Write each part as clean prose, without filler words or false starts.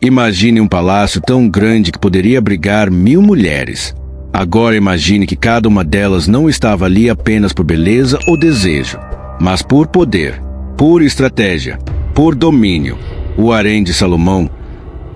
Imagine um palácio tão grande que poderia abrigar 1000 mulheres. Agora imagine que cada uma delas não estava ali apenas por beleza ou desejo, mas por poder, por estratégia, por domínio. O harém de Salomão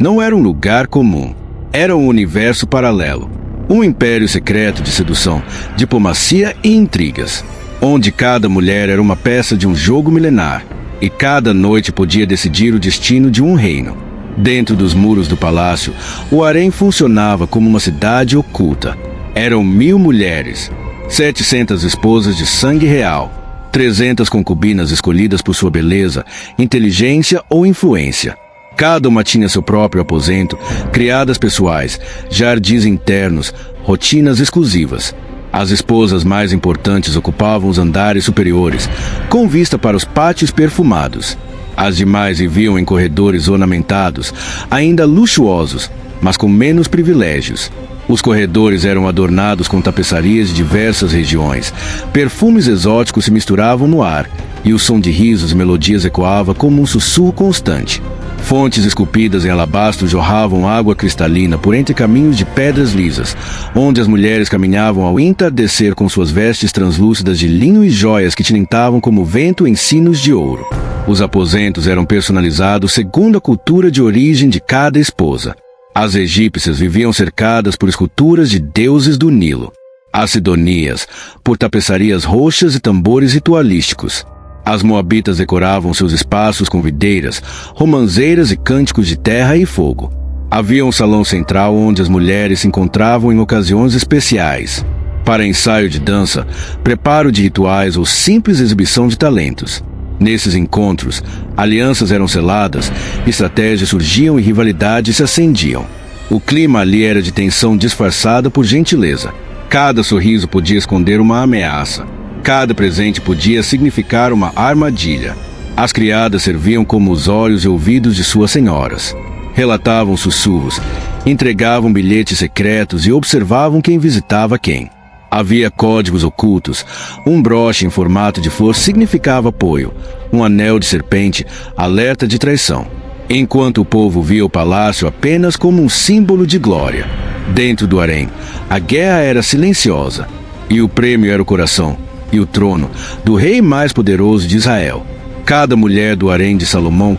não era um lugar comum. Era um universo paralelo. Um império secreto de sedução, diplomacia e intrigas, onde cada mulher era uma peça de um jogo milenar, e cada noite podia decidir o destino de um reino. Dentro dos muros do palácio, o harém funcionava como uma cidade oculta. Eram 1000 mulheres, 700 esposas de sangue real, 300 concubinas escolhidas por sua beleza, inteligência ou influência. Cada uma tinha seu próprio aposento, criadas pessoais, jardins internos, rotinas exclusivas. As esposas mais importantes ocupavam os andares superiores, com vista para os pátios perfumados. As demais viviam em corredores ornamentados, ainda luxuosos, mas com menos privilégios. Os corredores eram adornados com tapeçarias de diversas regiões. Perfumes exóticos se misturavam no ar, e o som de risos e melodias ecoava como um sussurro constante. Fontes esculpidas em alabastro jorravam água cristalina por entre caminhos de pedras lisas, onde as mulheres caminhavam ao entardecer com suas vestes translúcidas de linho e joias que tilintavam como vento em sinos de ouro. Os aposentos eram personalizados segundo a cultura de origem de cada esposa. As egípcias viviam cercadas por esculturas de deuses do Nilo. As sidonias, por tapeçarias roxas e tambores ritualísticos. As moabitas decoravam seus espaços com videiras, romanzeiras e cânticos de terra e fogo. Havia um salão central onde as mulheres se encontravam em ocasiões especiais, para ensaio de dança, preparo de rituais ou simples exibição de talentos. Nesses encontros, alianças eram seladas, estratégias surgiam e rivalidades se acendiam. O clima ali era de tensão disfarçada por gentileza. Cada sorriso podia esconder uma ameaça. Cada presente podia significar uma armadilha. As criadas serviam como os olhos e ouvidos de suas senhoras. Relatavam sussurros, entregavam bilhetes secretos e observavam quem visitava quem. Havia códigos ocultos. Um broche em formato de flor significava apoio. Um anel de serpente, alerta de traição. Enquanto o povo via o palácio apenas como um símbolo de glória. Dentro do harém, a guerra era silenciosa. E o prêmio era o coração e o trono do rei mais poderoso de Israel. Cada mulher do harém de Salomão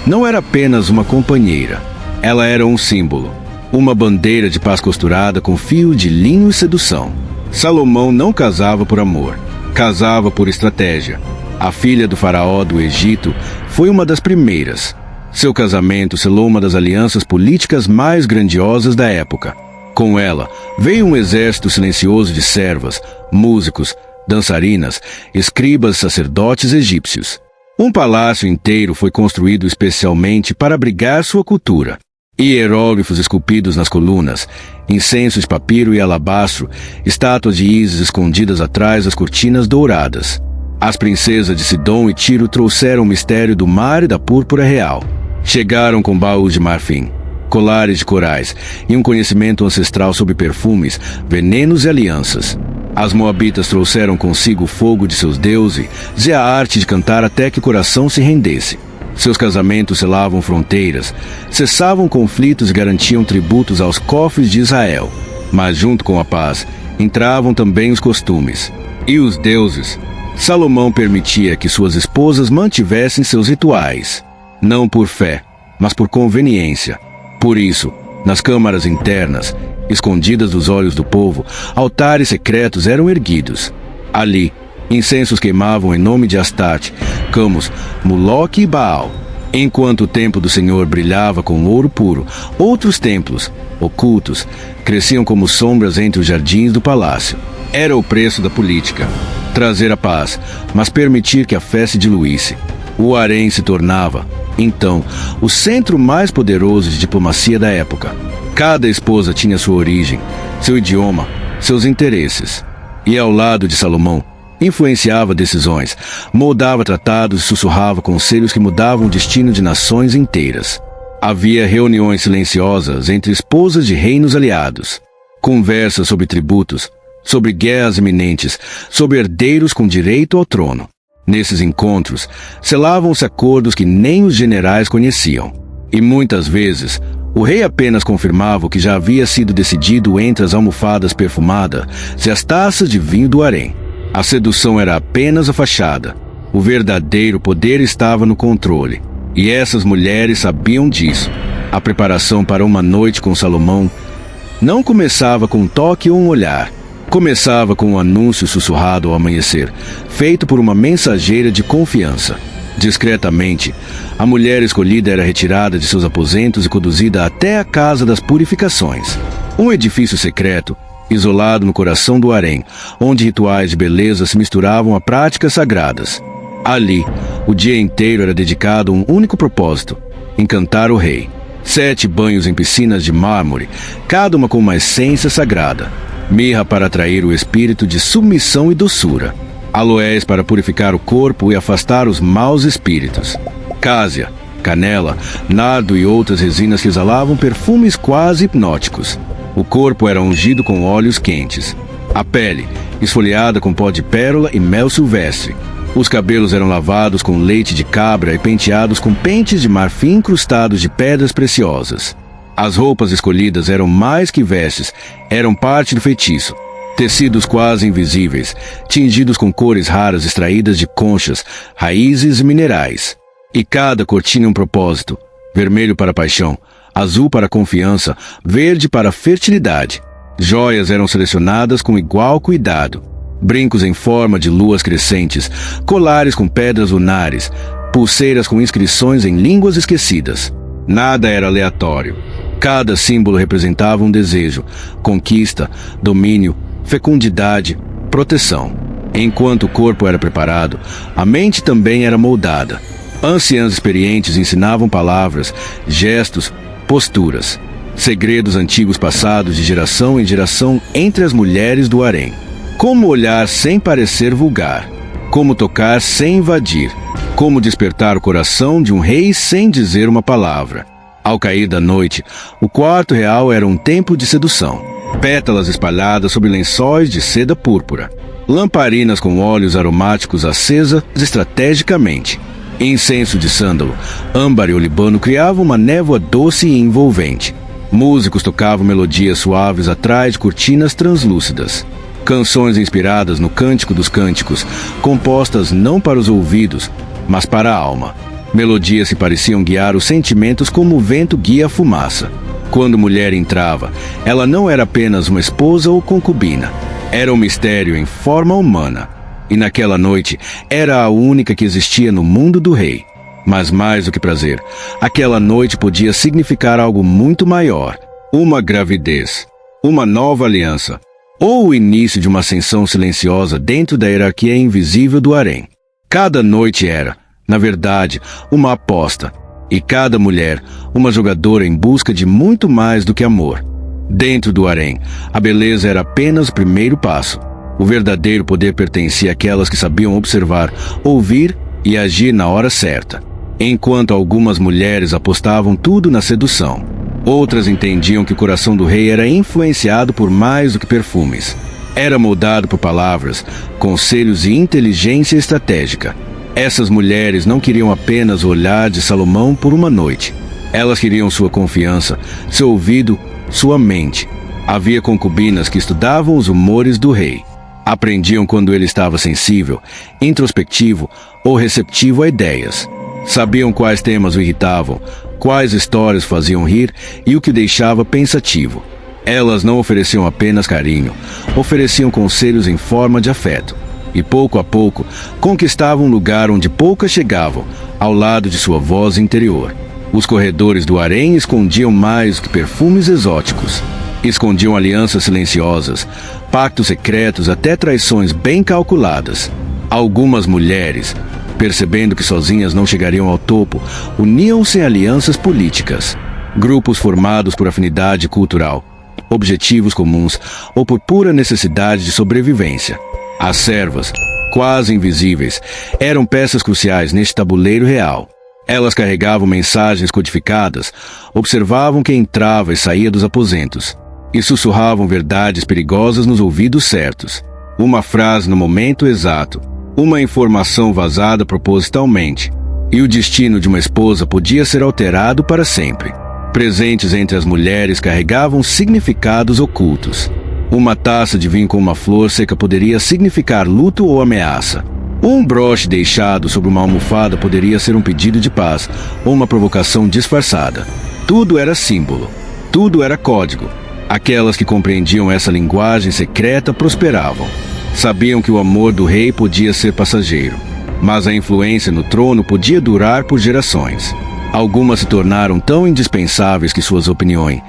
não era apenas uma companheira. Ela era um símbolo. Uma bandeira de paz costurada com fio de linho e sedução. Salomão não casava por amor, casava por estratégia. A filha do faraó do Egito foi uma das primeiras. Seu casamento selou uma das alianças políticas mais grandiosas da época. Com ela, veio um exército silencioso de servas, músicos, dançarinas, escribas, sacerdotes egípcios. Um palácio inteiro foi construído especialmente para abrigar sua cultura. Hieróglifos esculpidos nas colunas, incenso de papiro e alabastro, estátuas de Ísis escondidas atrás das cortinas douradas. As princesas de Sidom e Tiro trouxeram o mistério do mar e da púrpura real. Chegaram com baús de marfim, colares de corais e um conhecimento ancestral sobre perfumes, venenos e alianças. As moabitas trouxeram consigo o fogo de seus deuses e a arte de cantar até que o coração se rendesse. Seus casamentos selavam fronteiras, cessavam conflitos e garantiam tributos aos cofres de Israel. Mas junto com a paz, entravam também os costumes. E os deuses. Salomão permitia que suas esposas mantivessem seus rituais. Não por fé, mas por conveniência. Por isso, nas câmaras internas, escondidas dos olhos do povo, altares secretos eram erguidos. Ali, incensos queimavam em nome de Astarte, Camus, Moloque e Baal. Enquanto o templo do Senhor brilhava com ouro puro, outros templos, ocultos, cresciam como sombras entre os jardins do palácio. Era o preço da política. Trazer a paz, mas permitir que a fé se diluísse. O harém se tornava, então, o centro mais poderoso de diplomacia da época. Cada esposa tinha sua origem, seu idioma, seus interesses. E ao lado de Salomão, influenciava decisões, moldava tratados e sussurrava conselhos que mudavam o destino de nações inteiras. Havia reuniões silenciosas entre esposas de reinos aliados, conversas sobre tributos, sobre guerras iminentes, sobre herdeiros com direito ao trono. Nesses encontros, selavam-se acordos que nem os generais conheciam. E muitas vezes, o rei apenas confirmava o que já havia sido decidido entre as almofadas perfumadas e as taças de vinho do harém. A sedução era apenas a fachada. O verdadeiro poder estava no controle. E essas mulheres sabiam disso. A preparação para uma noite com Salomão não começava com um toque ou um olhar. Começava com um anúncio sussurrado ao amanhecer, feito por uma mensageira de confiança. Discretamente, a mulher escolhida era retirada de seus aposentos e conduzida até a Casa das Purificações, um edifício secreto, isolado no coração do harém, onde rituais de beleza se misturavam a práticas sagradas. Ali, o dia inteiro era dedicado a um único propósito: encantar o rei. 7 banhos em piscinas de mármore, cada uma com uma essência sagrada. Mirra para atrair o espírito de submissão e doçura. Aloés para purificar o corpo e afastar os maus espíritos. Cássia, canela, nardo e outras resinas que exalavam perfumes quase hipnóticos. O corpo era ungido com óleos quentes. A pele, esfoliada com pó de pérola e mel silvestre. Os cabelos eram lavados com leite de cabra e penteados com pentes de marfim incrustados de pedras preciosas. As roupas escolhidas eram mais que vestes, eram parte do feitiço. Tecidos quase invisíveis, tingidos com cores raras extraídas de conchas, raízes e minerais. E cada cor tinha um propósito: vermelho para a paixão, azul para a confiança, verde para a fertilidade. Joias eram selecionadas com igual cuidado. Brincos em forma de luas crescentes, colares com pedras lunares, pulseiras com inscrições em línguas esquecidas. Nada era aleatório. Cada símbolo representava um desejo: conquista, domínio, fecundidade, proteção. Enquanto o corpo era preparado, a mente também era moldada. Anciãs experientes ensinavam palavras, gestos, posturas, segredos antigos passados de geração em geração entre as mulheres do harém. Como olhar sem parecer vulgar, como tocar sem invadir, como despertar o coração de um rei sem dizer uma palavra. Ao cair da noite, o quarto real era um templo de sedução. Pétalas espalhadas sobre lençóis de seda púrpura. Lamparinas com óleos aromáticos acesas estrategicamente. Incenso de sândalo, âmbar e olibano criavam uma névoa doce e envolvente. Músicos tocavam melodias suaves atrás de cortinas translúcidas. Canções inspiradas no Cântico dos Cânticos, compostas não para os ouvidos, mas para a alma. Melodias que pareciam guiar os sentimentos como o vento guia a fumaça. Quando mulher entrava, ela não era apenas uma esposa ou concubina. Era um mistério em forma humana. E naquela noite, era a única que existia no mundo do rei. Mas mais do que prazer, aquela noite podia significar algo muito maior. Uma gravidez, uma nova aliança, ou o início de uma ascensão silenciosa dentro da hierarquia invisível do harém. Cada noite era, na verdade, uma aposta. E cada mulher, uma jogadora em busca de muito mais do que amor. Dentro do harém, a beleza era apenas o primeiro passo. O verdadeiro poder pertencia àquelas que sabiam observar, ouvir e agir na hora certa. Enquanto algumas mulheres apostavam tudo na sedução, outras entendiam que o coração do rei era influenciado por mais do que perfumes. Era moldado por palavras, conselhos e inteligência estratégica. Essas mulheres não queriam apenas o olhar de Salomão por uma noite. Elas queriam sua confiança, seu ouvido, sua mente. Havia concubinas que estudavam os humores do rei. Aprendiam quando ele estava sensível, introspectivo ou receptivo a ideias. Sabiam quais temas o irritavam, quais histórias faziam rir e o que deixava pensativo. Elas não ofereciam apenas carinho, ofereciam conselhos em forma de afeto. E pouco a pouco, conquistavam um lugar onde poucas chegavam, ao lado de sua voz interior. Os corredores do harém escondiam mais que perfumes exóticos. Escondiam alianças silenciosas, pactos secretos, até traições bem calculadas. Algumas mulheres, percebendo que sozinhas não chegariam ao topo, uniam-se em alianças políticas. Grupos formados por afinidade cultural, objetivos comuns ou por pura necessidade de sobrevivência. As servas, quase invisíveis, eram peças cruciais neste tabuleiro real. Elas carregavam mensagens codificadas, observavam quem entrava e saía dos aposentos, e sussurravam verdades perigosas nos ouvidos certos. Uma frase no momento exato, uma informação vazada propositalmente. E o destino de uma esposa podia ser alterado para sempre. Presentes entre as mulheres carregavam significados ocultos. Uma taça de vinho com uma flor seca poderia significar luto ou ameaça. Um broche deixado sobre uma almofada poderia ser um pedido de paz ou uma provocação disfarçada. Tudo era símbolo. Tudo era código. Aquelas que compreendiam essa linguagem secreta prosperavam. Sabiam que o amor do rei podia ser passageiro, mas a influência no trono podia durar por gerações. Algumas se tornaram tão indispensáveis que suas opiniões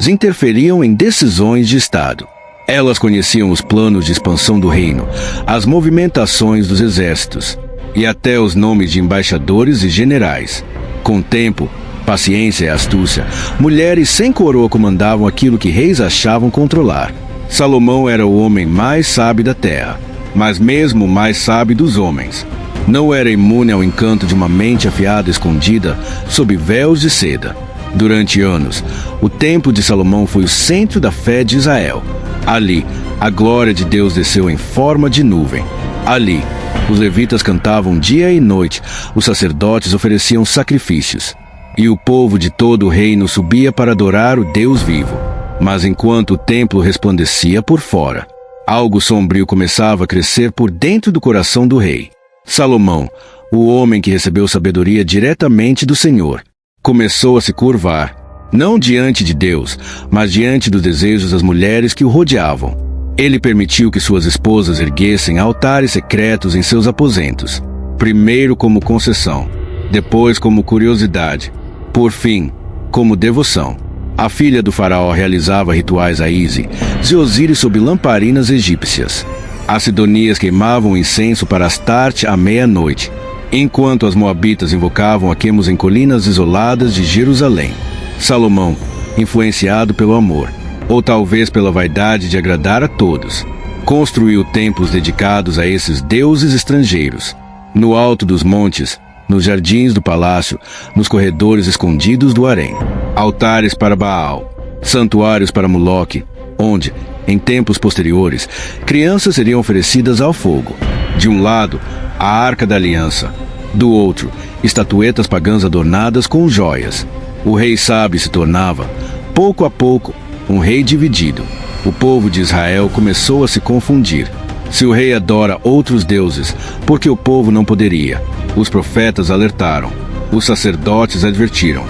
interferiam em decisões de Estado. Elas conheciam os planos de expansão do reino, as movimentações dos exércitos e até os nomes de embaixadores e generais. Com o tempo, paciência e astúcia, mulheres sem coroa comandavam aquilo que reis achavam controlar. Salomão era o homem mais sábio da terra, mas mesmo o mais sábio dos homens. Não era imune ao encanto de uma mente afiada escondida sob véus de seda. Durante anos, o templo de Salomão foi o centro da fé de Israel. Ali, a glória de Deus desceu em forma de nuvem. Ali, os levitas cantavam dia e noite, os sacerdotes ofereciam sacrifícios. E o povo de todo o reino subia para adorar o Deus vivo. Mas enquanto o templo resplandecia por fora, algo sombrio começava a crescer por dentro do coração do rei. Salomão, o homem que recebeu sabedoria diretamente do Senhor, começou a se curvar, não diante de Deus, mas diante dos desejos das mulheres que o rodeavam. Ele permitiu que suas esposas erguessem altares secretos em seus aposentos, primeiro como concessão, depois como curiosidade, por fim, como devoção. A filha do faraó realizava rituais a Ísis e Osíris sob lamparinas egípcias. As sidonias queimavam incenso para Astarte à meia-noite, enquanto as moabitas invocavam a Quemos em colinas isoladas de Jerusalém. Salomão, influenciado pelo amor, ou talvez pela vaidade de agradar a todos, construiu templos dedicados a esses deuses estrangeiros. No alto dos montes, nos jardins do palácio, nos corredores escondidos do harém. Altares para Baal, santuários para Moloque, onde, em tempos posteriores, crianças seriam oferecidas ao fogo. De um lado, a Arca da Aliança. Do outro, estatuetas pagãs adornadas com joias. O rei sábio se tornava, pouco a pouco, um rei dividido. O povo de Israel começou a se confundir. Se o rei adora outros deuses, por que o povo não poderia? Os profetas alertaram. Os sacerdotes advertiram.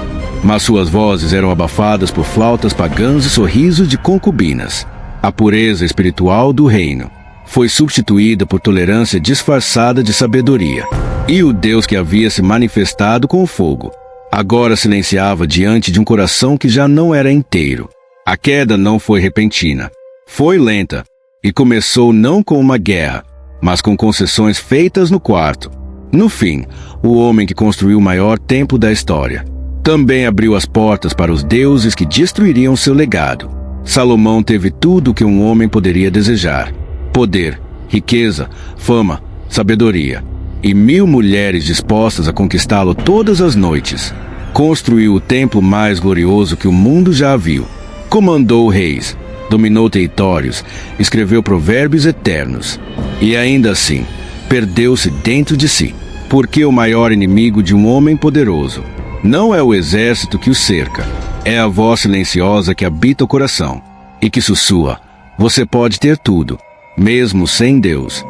Mas suas vozes eram abafadas por flautas pagãs e sorrisos de concubinas. A pureza espiritual do reino foi substituída por tolerância disfarçada de sabedoria. E o Deus que havia se manifestado com o fogo agora silenciava diante de um coração que já não era inteiro. A queda não foi repentina. Foi lenta e começou não com uma guerra, mas com concessões feitas no quarto. No fim, o homem que construiu o maior templo da história também abriu as portas para os deuses que destruiriam seu legado. Salomão teve tudo o que um homem poderia desejar: poder, riqueza, fama, sabedoria, e 1000 mulheres dispostas a conquistá-lo todas as noites. Construiu o templo mais glorioso que o mundo já viu. Comandou reis, dominou territórios, escreveu provérbios eternos. E ainda assim, perdeu-se dentro de si. Porque o maior inimigo de um homem poderoso não é o exército que o cerca, é a voz silenciosa que habita o coração e que sussurra: você pode ter tudo, mesmo sem Deus.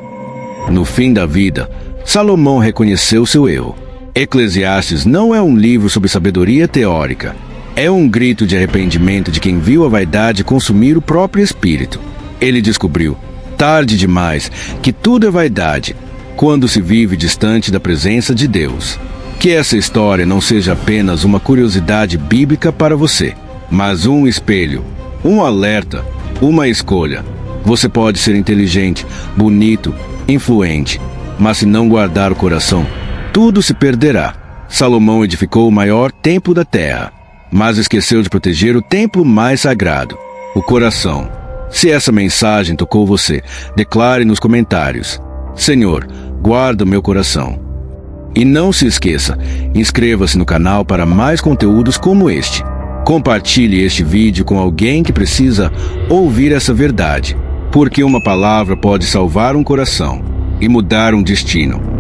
No fim da vida, Salomão reconheceu seu erro. Eclesiastes não é um livro sobre sabedoria teórica. É um grito de arrependimento de quem viu a vaidade consumir o próprio espírito. Ele descobriu, tarde demais, que tudo é vaidade, quando se vive distante da presença de Deus. Que essa história não seja apenas uma curiosidade bíblica para você, mas um espelho, um alerta, uma escolha. Você pode ser inteligente, bonito, influente, mas se não guardar o coração, tudo se perderá. Salomão edificou o maior templo da terra, mas esqueceu de proteger o templo mais sagrado, o coração. Se essa mensagem tocou você, declare nos comentários: Senhor, guarda o meu coração. E não se esqueça, inscreva-se no canal para mais conteúdos como este. Compartilhe este vídeo com alguém que precisa ouvir essa verdade, porque uma palavra pode salvar um coração e mudar um destino.